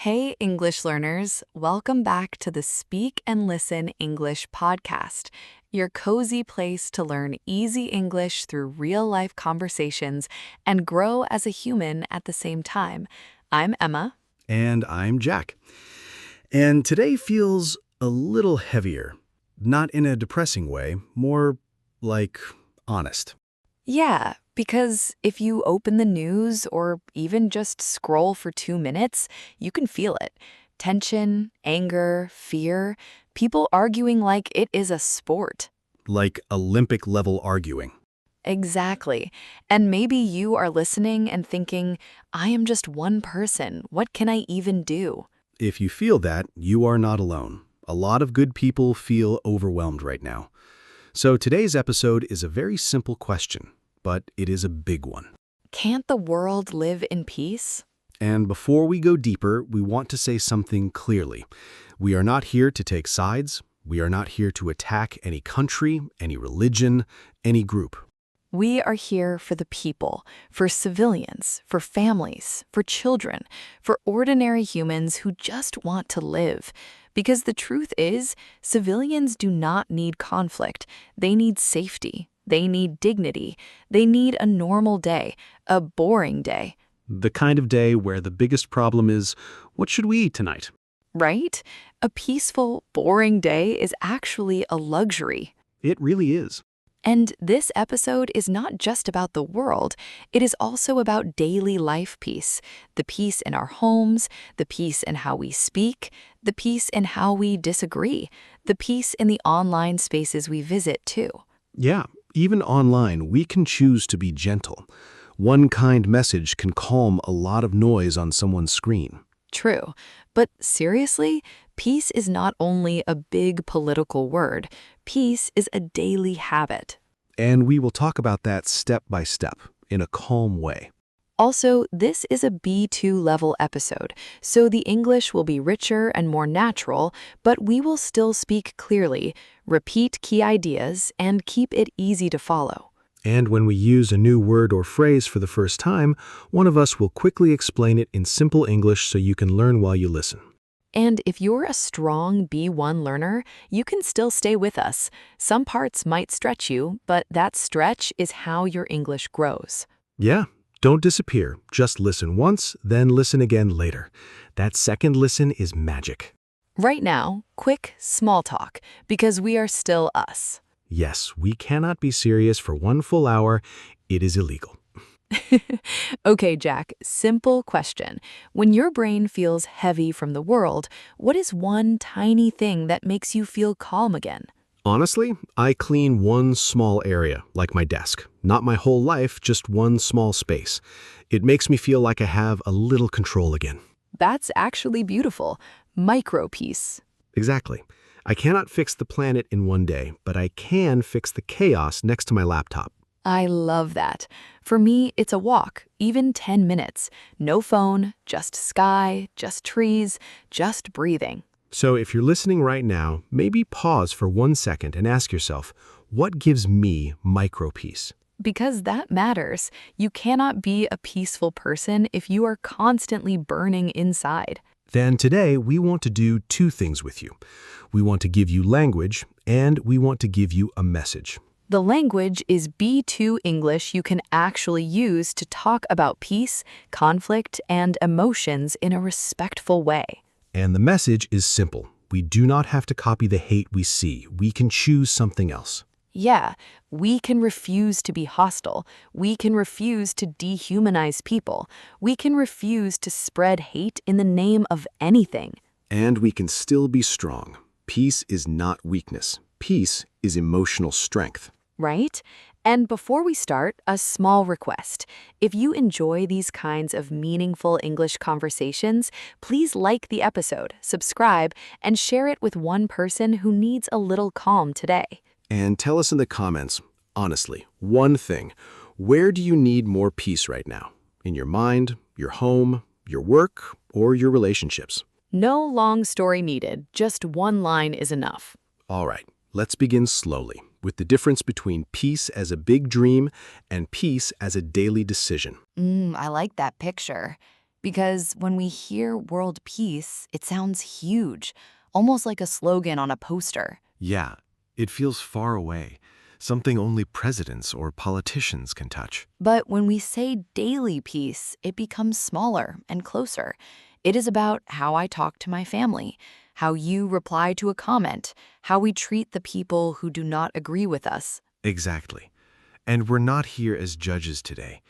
Hey, English learners. Welcome back to the Speak and Listen English podcast, your cozy place to learn easy English through real-life conversations and grow as a human at the same time. I'm Emma. And I'm Jack. And today feels a little heavier. Not in a depressing way, more like honest. Yeah, because if you open the news or even just scroll for 2 minutes, you can feel it. Tension, anger, fear, people arguing like it is a sport. Like Olympic-level arguing. Exactly. And maybe you are listening and thinking, I am just one person. What can I even do? If you feel that, you are not alone. A lot of good people feel overwhelmed right now. So today's episode is a very simple question, but it is a big one. Can't the world live in peace? And before we go deeper, we want to say something clearly. We are not here to take sides. We are not here to attack any country, any religion, any group. We are here for the people, for civilians, for families, for children, for ordinary humans who just want to live. Because the truth is, civilians do not need conflict. They need safety. They need dignity. They need a normal day, a boring day. The kind of day where the biggest problem is, what should we eat tonight? Right? A peaceful, boring day is actually a luxury. It really is. And this episode is not just about the world, it is also about daily life peace. The peace in our homes, the peace in how we speak, the peace in how we disagree, the peace in the online spaces we visit too. Yeah, even online, we can choose to be gentle. One kind message can calm a lot of noise on someone's screen. True. But seriously, peace is not only a big political word. Peace is a daily habit. And we will talk about that step by step, in a calm way. Also, this is a B2 level episode, so the English will be richer and more natural, but we will still speak clearly, repeat key ideas, and keep it easy to follow. And when we use a new word or phrase for the first time, one of us will quickly explain it in simple English so you can learn while you listen. And if you're a strong B1 learner, you can still stay with us. Some parts might stretch you, but that stretch is how your English grows. Yeah, don't disappear. Just listen once, then listen again later. That second listen is magic. Right now, quick, small talk, because we are still us. Yes, we cannot be serious for 1 full hour. It is illegal. Okay, Jack, simple question. When your brain feels heavy from the world, what is one tiny thing that makes you feel calm again? Honestly, I clean one small area, like my desk. Not my whole life, just one small space. It makes me feel like I have a little control again. That's actually beautiful. Micro peace. Exactly. I cannot fix the planet in one day, but I can fix the chaos next to my laptop. I love that. For me, it's a walk, even 10 minutes. No phone, just sky, just trees, just breathing. So if you're listening right now, maybe pause for 1 second and ask yourself, what gives me micro peace? Because that matters. You cannot be a peaceful person if you are constantly burning inside. Then today, we want to do 2 things with you. We want to give you language, and we want to give you a message. The language is B2 English you can actually use to talk about peace, conflict, and emotions in a respectful way. And the message is simple. We do not have to copy the hate we see. We can choose something else. Yeah, we can refuse to be hostile. We can refuse to dehumanize people. We can refuse to spread hate in the name of anything. And we can still be strong. Peace is not weakness. Peace is emotional strength. Right? And before we start, a small request. If you enjoy these kinds of meaningful English conversations, please like the episode, subscribe, and share it with one person who needs a little calm today. And tell us in the comments, honestly, one thing. Where do you need more peace right now? In your mind, your home, your work, or your relationships? No long story needed, just one line is enough. All right, let's begin slowly, with the difference between peace as a big dream and peace as a daily decision. I like that picture. Because when we hear world peace, it sounds huge, almost like a slogan on a poster. Yeah, it feels far away, something only presidents or politicians can touch. But when we say daily peace, it becomes smaller and closer. It is about how I talk to my family, how you reply to a comment, how we treat the people who do not agree with us. Exactly. And we're not here as judges today.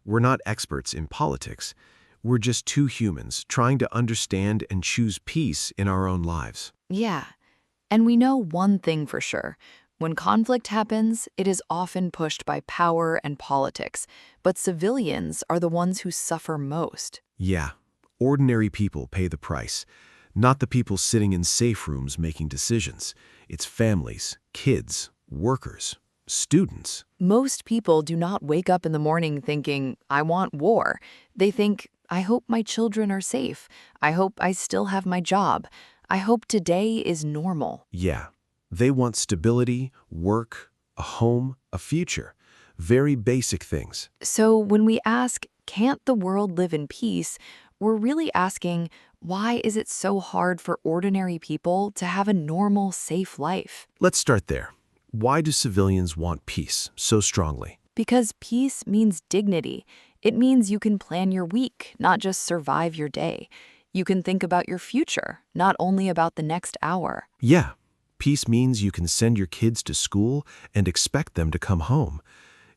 We're not experts in politics. We're just two humans trying to understand and choose peace in our own lives. Yeah. And we know one thing for sure. When conflict happens, it is often pushed by power and politics, but civilians are the ones who suffer most. Yeah, ordinary people pay the price, not the people sitting in safe rooms making decisions. It's families, kids, workers, students. Most people do not wake up in the morning thinking, I want war. They think, I hope my children are safe. I hope I still have my job. I hope today is normal. Yeah, they want stability, work, a home, a future. Very basic things. So when we ask, can't the world live in peace? We're really asking, why is it so hard for ordinary people to have a normal, safe life? Let's start there. Why do civilians want peace so strongly? Because peace means dignity. It means you can plan your week, not just survive your day. You can think about your future, not only about the next hour. Yeah, peace means you can send your kids to school and expect them to come home.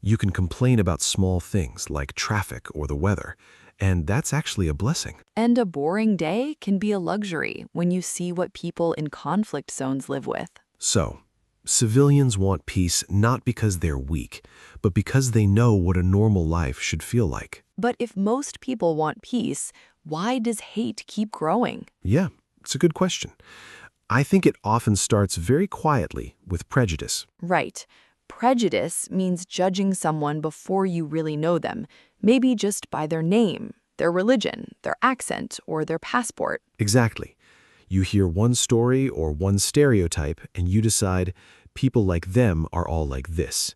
You can complain about small things like traffic or the weather, and that's actually a blessing. And a boring day can be a luxury when you see what people in conflict zones live with. So, civilians want peace not because they're weak, but because they know what a normal life should feel like. But if most people want peace, why does hate keep growing? Yeah, it's a good question. I think it often starts very quietly with prejudice. Right. Prejudice means judging someone before you really know them, maybe just by their name, their religion, their accent, or their passport. Exactly. You hear one story or one stereotype, and you decide people like them are all like this.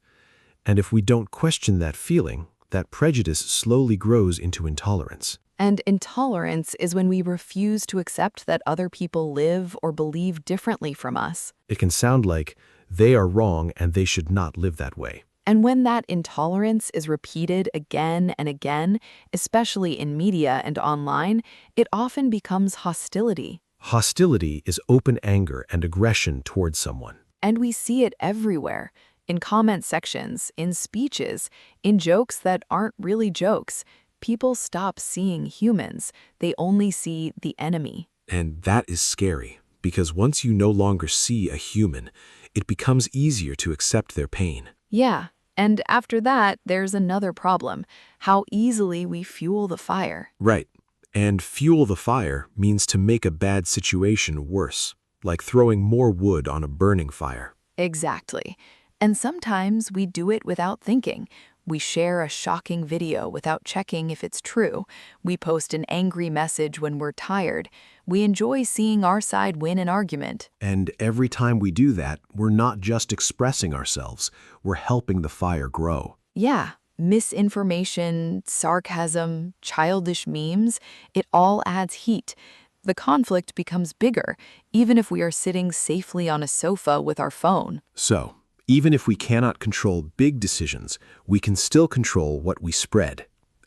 And if we don't question that feeling, that prejudice slowly grows into intolerance. And intolerance is when we refuse to accept that other people live or believe differently from us. It can sound like they are wrong and they should not live that way. And when that intolerance is repeated again and again, especially in media and online, it often becomes hostility. Hostility is open anger and aggression towards someone. And we see it everywhere, in comment sections, in speeches, in jokes that aren't really jokes. People stop seeing humans. They only see the enemy. And that is scary, because once you no longer see a human, it becomes easier to accept their pain. Yeah, and after that, there's another problem, how easily we fuel the fire. Right. And fuel the fire means to make a bad situation worse, like throwing more wood on a burning fire. Exactly. And sometimes we do it without thinking. We share a shocking video without checking if it's true. We post an angry message when we're tired. We enjoy seeing our side win an argument. And every time we do that, we're not just expressing ourselves, we're helping the fire grow. Yeah, misinformation, sarcasm, childish memes, it all adds heat. The conflict becomes bigger, even if we are sitting safely on a sofa with our phone. So, even if we cannot control big decisions, we can still control what we spread: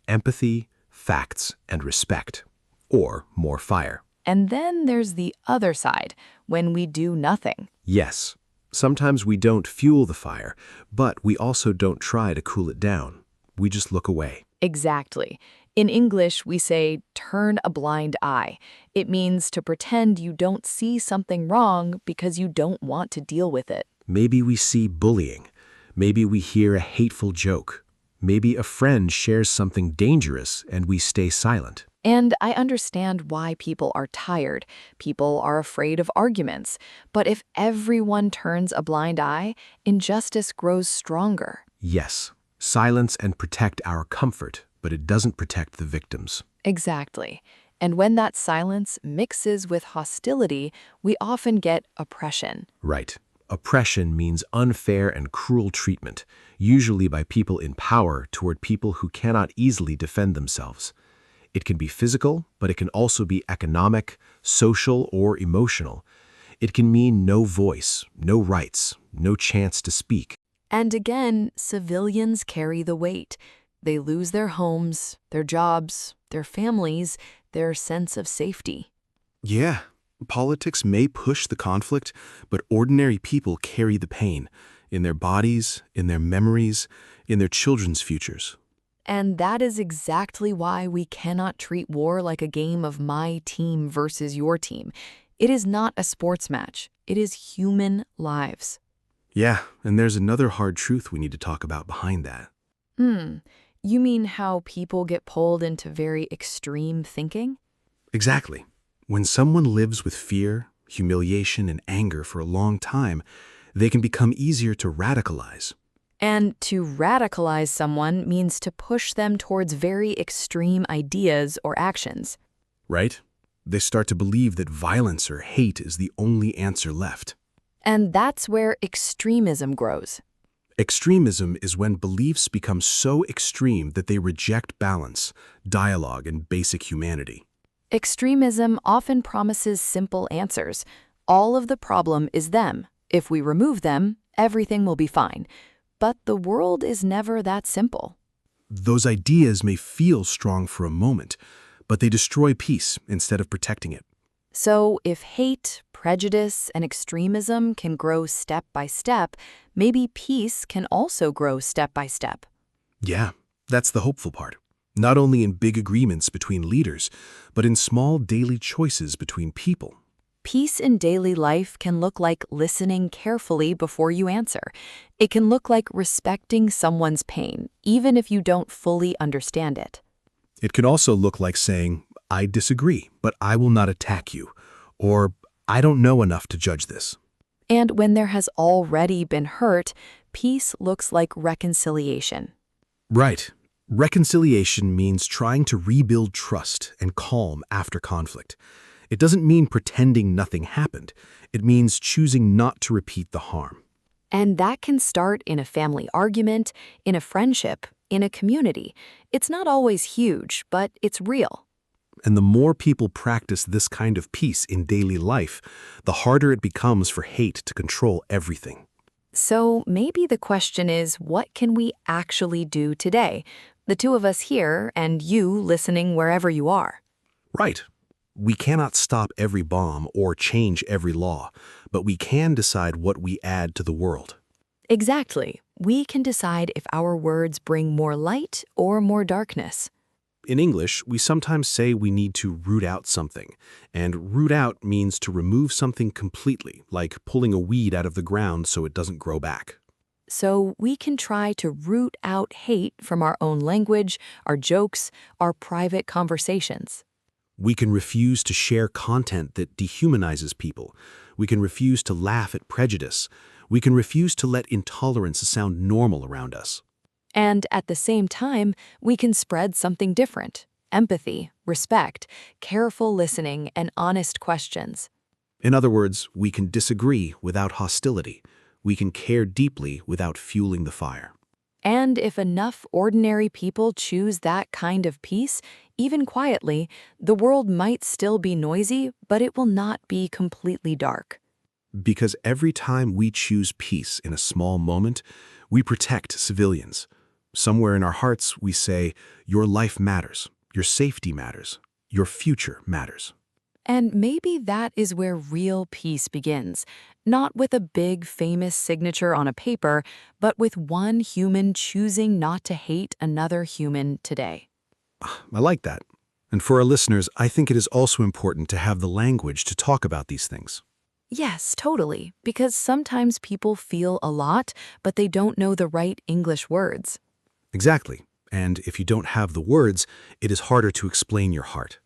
empathy, facts, and respect. Or more fire. And then there's the other side, when we do nothing. Yes, sometimes we don't fuel the fire, but we also don't try to cool it down. We just look away. Exactly. In English, we say, turn a blind eye. It means to pretend you don't see something wrong because you don't want to deal with it. Maybe we see bullying. Maybe we hear a hateful joke. Maybe a friend shares something dangerous and we stay silent. And I understand why people are tired. People are afraid of arguments. But if everyone turns a blind eye, injustice grows stronger. Yes, silence and protect our comfort, but it doesn't protect the victims. Exactly. And when that silence mixes with hostility, we often get oppression. Right. Oppression means unfair and cruel treatment, usually by people in power toward people who cannot easily defend themselves. It can be physical, but it can also be economic, social, or emotional. It can mean no voice, no rights, no chance to speak. And again, civilians carry the weight. They lose their homes, their jobs, their families, their sense of safety. Yeah, politics may push the conflict, but ordinary people carry the pain in their bodies, in their memories, in their children's futures. And that is exactly why we cannot treat war like a game of my team versus your team. It is not a sports match. It is human lives. Yeah, and there's another hard truth we need to talk about behind that. You mean how people get pulled into very extreme thinking? Exactly. When someone lives with fear, humiliation, and anger for a long time, they can become easier to radicalize. And to radicalize someone means to push them towards very extreme ideas or actions. Right? They start to believe that violence or hate is the only answer left. And that's where extremism grows. Extremism is when beliefs become so extreme that they reject balance, dialogue, and basic humanity. Extremism often promises simple answers. All of the problem is them. If we remove them, everything will be fine. But the world is never that simple. Those ideas may feel strong for a moment, but they destroy peace instead of protecting it. So if hate, prejudice, and extremism can grow step by step, maybe peace can also grow step by step. Yeah, that's the hopeful part. Not only in big agreements between leaders, but in small daily choices between people. Peace in daily life can look like listening carefully before you answer. It can look like respecting someone's pain, even if you don't fully understand it. It can also look like saying, I disagree, but I will not attack you, or I don't know enough to judge this. And when there has already been hurt, peace looks like reconciliation. Right. Reconciliation means trying to rebuild trust and calm after conflict. It doesn't mean pretending nothing happened. It means choosing not to repeat the harm. And that can start in a family argument, in a friendship, in a community. It's not always huge, but it's real. And the more people practice this kind of peace in daily life, the harder it becomes for hate to control everything. So maybe the question is, what can we actually do today? The two of us here and you listening wherever you are. Right. We cannot stop every bomb or change every law, but we can decide what we add to the world. Exactly. We can decide if our words bring more light or more darkness. In English, we sometimes say we need to root out something, and root out means to remove something completely, like pulling a weed out of the ground so it doesn't grow back. So we can try to root out hate from our own language, our jokes, our private conversations. We can refuse to share content that dehumanizes people. We can refuse to laugh at prejudice. We can refuse to let intolerance sound normal around us. And at the same time, we can spread something different: empathy, respect, careful listening, and honest questions. In other words, we can disagree without hostility. We can care deeply without fueling the fire. And if enough ordinary people choose that kind of peace, even quietly, the world might still be noisy, but it will not be completely dark. Because every time we choose peace in a small moment, we protect civilians. Somewhere in our hearts, we say, your life matters, your safety matters, your future matters. And maybe that is where real peace begins, not with a big, famous signature on a paper, but with one human choosing not to hate another human today. I like that. And for our listeners, I think it is also important to have the language to talk about these things. Yes, totally, because sometimes people feel a lot, but they don't know the right English words. Exactly. And if you don't have the words, it is harder to explain your heart.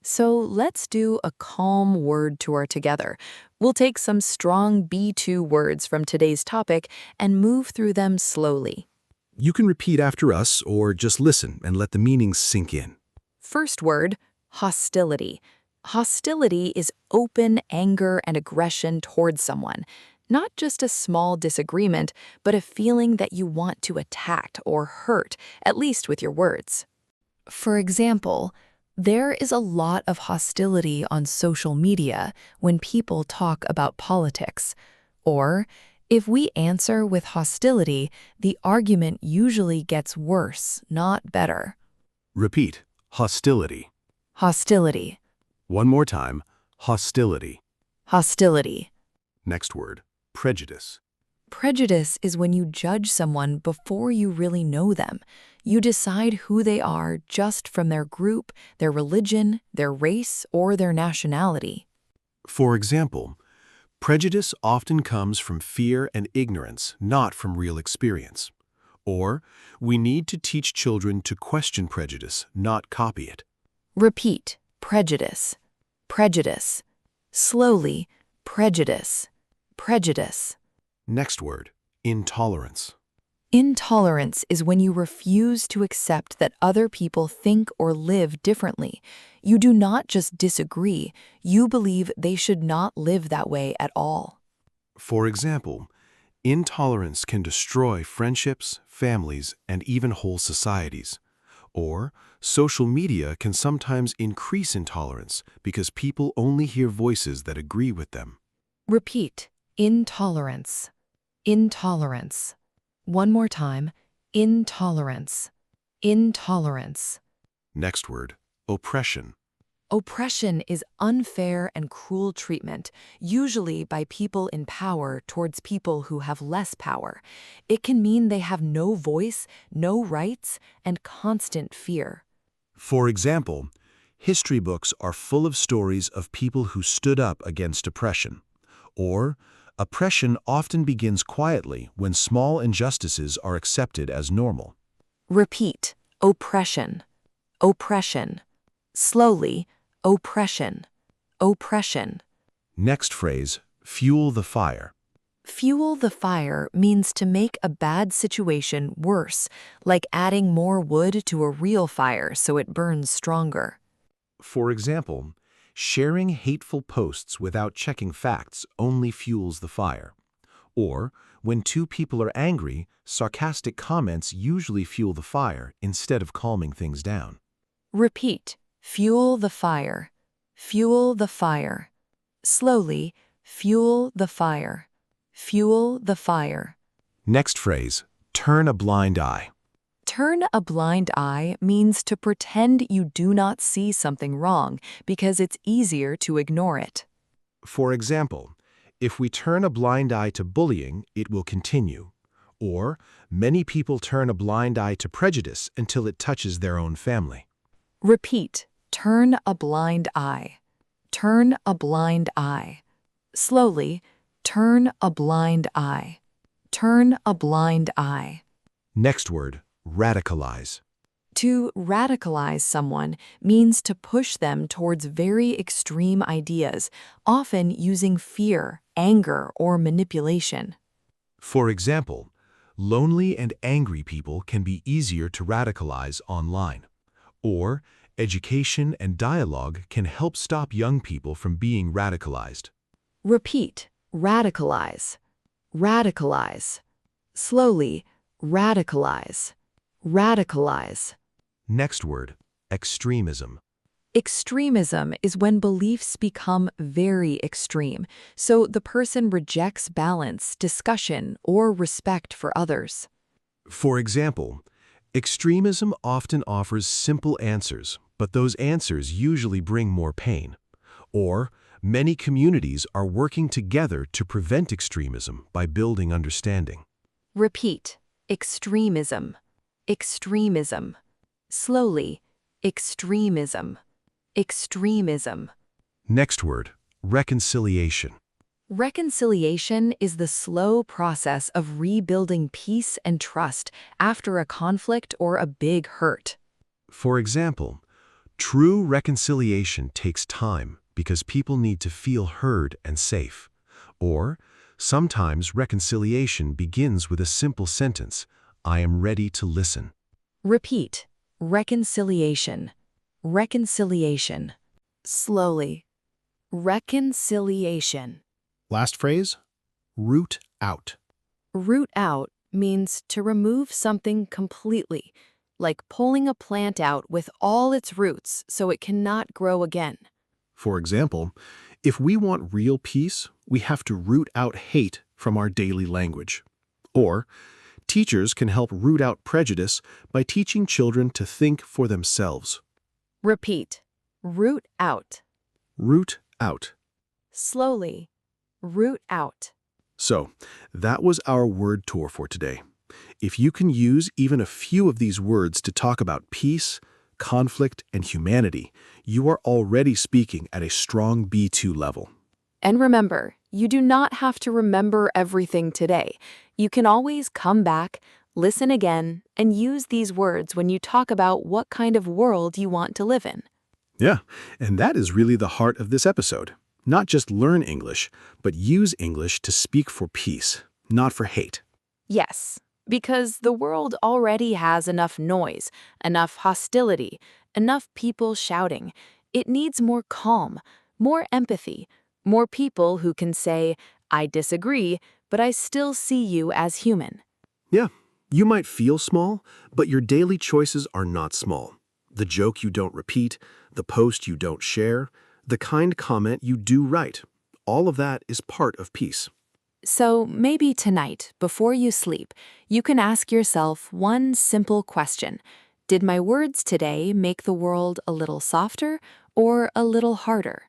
So let's do a calm word tour together. We'll take some strong B2 words from today's topic and move through them slowly. You can repeat after us or just listen and let the meanings sink in. First word, hostility. Hostility is open anger and aggression towards someone. Not just a small disagreement, but a feeling that you want to attack or hurt, at least with your words. For example, There is a lot of hostility on social media when people talk about politics. Or, if we answer with hostility, the argument usually gets worse, not better. Repeat, hostility. Hostility. One more time, hostility. Hostility. Next word, prejudice. Prejudice is when you judge someone before you really know them. You decide who they are just from their group, their religion, their race, or their nationality. For example, prejudice often comes from fear and ignorance, not from real experience. Or, we need to teach children to question prejudice, not copy it. Repeat. Prejudice. Prejudice. Slowly. Prejudice. Prejudice. Next word, intolerance. Intolerance is when you refuse to accept that other people think or live differently. You do not just disagree, you believe they should not live that way at all. For example, intolerance can destroy friendships, families, and even whole societies. Or, social media can sometimes increase intolerance because people only hear voices that agree with them. Repeat. Intolerance. Intolerance. One more time. Intolerance. Intolerance. Next word, oppression. Oppression is unfair and cruel treatment, usually by people in power towards people who have less power. It can mean they have no voice, no rights, and constant fear. For example, history books are full of stories of people who stood up against oppression. Or, oppression often begins quietly when small injustices are accepted as normal. Repeat. Oppression. Oppression. Slowly. Oppression. Oppression. Next phrase, fuel the fire. Fuel the fire means to make a bad situation worse, like adding more wood to a real fire so it burns stronger. For example, sharing hateful posts without checking facts only fuels the fire. Or, when two people are angry, sarcastic comments usually fuel the fire instead of calming things down. Repeat. Fuel the fire. Fuel the fire. Slowly. Fuel the fire. Fuel the fire. Next phrase, turn a blind eye. Turn a blind eye means to pretend you do not see something wrong because it's easier to ignore it. For example, if we turn a blind eye to bullying, it will continue. Or, many people turn a blind eye to prejudice until it touches their own family. Repeat. Turn a blind eye. Turn a blind eye. Slowly. Turn a blind eye. Turn a blind eye. Next word, radicalize. To radicalize someone means to push them towards very extreme ideas, often using fear, anger, or manipulation. For example, lonely and angry people can be easier to radicalize online. Or, education and dialogue can help stop young people from being radicalized. Repeat. Radicalize. Radicalize. Slowly. Radicalize. Radicalize. Next word, extremism. Extremism is when beliefs become very extreme, so the person rejects balance, discussion, or respect for others. For example, extremism often offers simple answers, but those answers usually bring more pain. Or, many communities are working together to prevent extremism by building understanding. Repeat. Extremism. Extremism. Slowly. Extremism. Extremism. Next word, reconciliation. Reconciliation is the slow process of rebuilding peace and trust after a conflict or a big hurt. For example, true reconciliation takes time because people need to feel heard and safe. Or, sometimes reconciliation begins with a simple sentence, I am ready to listen. Repeat. Reconciliation. Reconciliation. Slowly. Reconciliation. Last phrase, root out. Root out means to remove something completely, like pulling a plant out with all its roots so it cannot grow again. For example, if we want real peace, we have to root out hate from our daily language. Or, teachers can help root out prejudice by teaching children to think for themselves. Repeat. Root out. Root out. Slowly. Root out. So, that was our word tour for today. If you can use even a few of these words to talk about peace, conflict, and humanity, you are already speaking at a strong B2 level. And remember, you do not have to remember everything today. You can always come back, listen again, and use these words when you talk about what kind of world you want to live in. Yeah, and that is really the heart of this episode. Not just learn English, but use English to speak for peace, not for hate. Yes, because the world already has enough noise, enough hostility, enough people shouting. It needs more calm, more empathy, more people who can say, I disagree, but I still see you as human. Yeah, you might feel small, but your daily choices are not small. The joke you don't repeat, the post you don't share, the kind comment you do write, all of that is part of peace. So maybe tonight, before you sleep, you can ask yourself one simple question. Did my words today make the world a little softer or a little harder?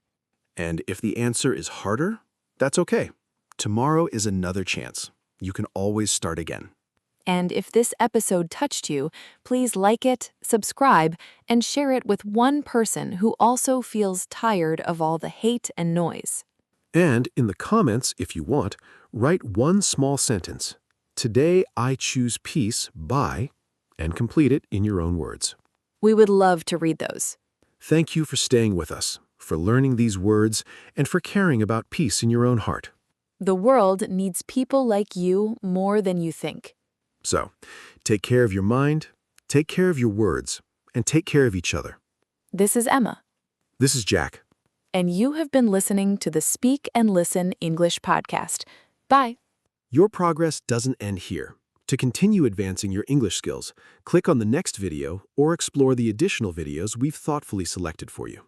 And if the answer is harder, that's okay. Tomorrow is another chance. You can always start again. And if this episode touched you, please like it, subscribe, and share it with one person who also feels tired of all the hate and noise. And in the comments, if you want, write one small sentence. Today I choose peace by, and complete it in your own words. We would love to read those. Thank you for staying with us, for learning these words, and for caring about peace in your own heart. The world needs people like you more than you think. So, take care of your mind, take care of your words, and take care of each other. This is Emma. This is Jack. And you have been listening to the Speak and Listen English podcast. Bye. Your progress doesn't end here. To continue advancing your English skills, click on the next video or explore the additional videos we've thoughtfully selected for you.